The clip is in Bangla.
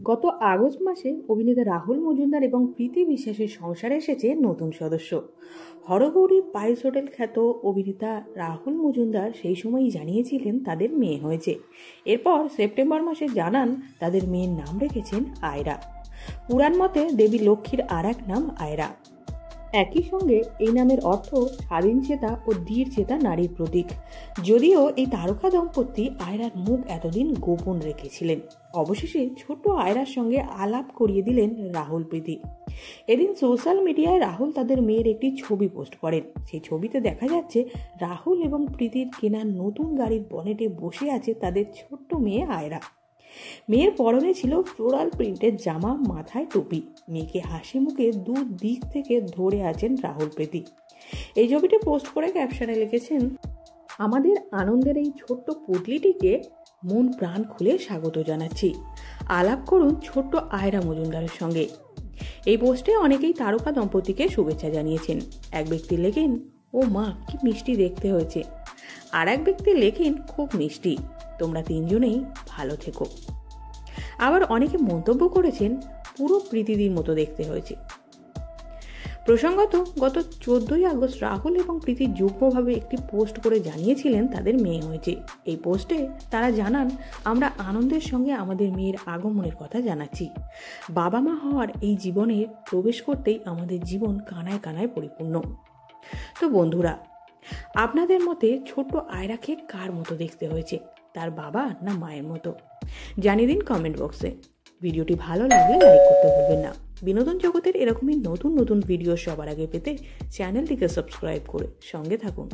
গত আগস্ট মাসে অভিনেতা রাহুল মজুমদার এবং প্রীতি বিশ্বাসের সংসারে এসেছে নতুন সদস্য। হরগৌরী পাইলস হোটেল খ্যাত অভিনেতা রাহুল মজুমদার সেই সময়ই জানিয়েছিলেন তাদের মেয়ে হয়েছে। এরপর সেপ্টেম্বর মাসে জানান তাদের মেয়ের নাম রেখেছেন আয়রা। পুরাণ মতে দেবী লক্ষ্মীর আর এক নাম আয়রা। একই সঙ্গে এই নামের অর্থ স্বাধীনচেতা ও ধীরচেতা নারীর প্রতীক। যদিও এই তারকা দম্পতি আয়রার মুখ এতদিন গোপন রেখেছিলেন, অবশেষে ছোট আয়রার সঙ্গে আলাপ করিয়ে দিলেন রাহুল প্রীতি। এদিন সোশ্যাল মিডিয়ায় রাহুল তাদের মেয়ের একটি ছবি পোস্ট করেন। সেই ছবিতে দেখা যাচ্ছে রাহুল এবং প্রীতির কেনা নতুন গাড়ির বনেটে বসে আছে তাদের ছোট্ট মেয়ে আয়রা। মেয়ের পরনে ছিল ফ্লোরাল প্রিন্টের জামা, মাথায় টুপি। মেয়েকে হাসি মুখে দিক থেকে ধরে আছেন রাহুল প্রীতি। এই ছবিটি পোস্ট করে ক্যাপশনে লিখেছেন, আমাদের আনন্দের এই ছোট্ট পুটলিটিকে মন প্রাণ খুলে স্বাগত জানাচ্ছি। আলাপ করুন ছোট্ট আয়রা মজুমদারের সঙ্গে। এই পোস্টে অনেকেই তারকা দম্পতিকে শুভেচ্ছা জানিয়েছেন। এক ব্যক্তি লেখেন, ও মা কি মিষ্টি দেখতে হয়েছে। আর এক ব্যক্তি লেখেন, খুব মিষ্টি, তোমরা তিনজনেই ভালো থেকো। আবার অনেকে মন্তব্য করেছেন, পুরো প্রীতিদির মতো দেখতে হয়েছে। প্রসঙ্গত গত 14ই আগস্ট রাহুল এবং প্রীতি যুগ্মভাবে একটি পোস্ট করে জানিয়েছিলেন তাদের মেয়ে হয়েছে। এই পোস্টে তারা জানান, আমরা আনন্দের সঙ্গে আমাদের মেয়ের আগমনের কথা জানাচ্ছি। বাবা মা হওয়ার এই জীবনে প্রবেশ করতেই আমাদের জীবন কানায় কানায় পরিপূর্ণ। তো বন্ধুরা, আপনাদের মতে ছোট্ট আয়রাকে কার মতো দেখতে হয়েছে, তার বাবা না মায়ের মতো? জানিয়ে দিন কমেন্ট বক্সে। ভিডিওটি ভালো লাগলে লাইক করতে ভুলবেন না। বিনোদন জগতের এরকমই নতুন নতুন ভিডিও সবার আগে পেতে চ্যানেলটিকে সাবস্ক্রাইব করে সঙ্গে থাকুন।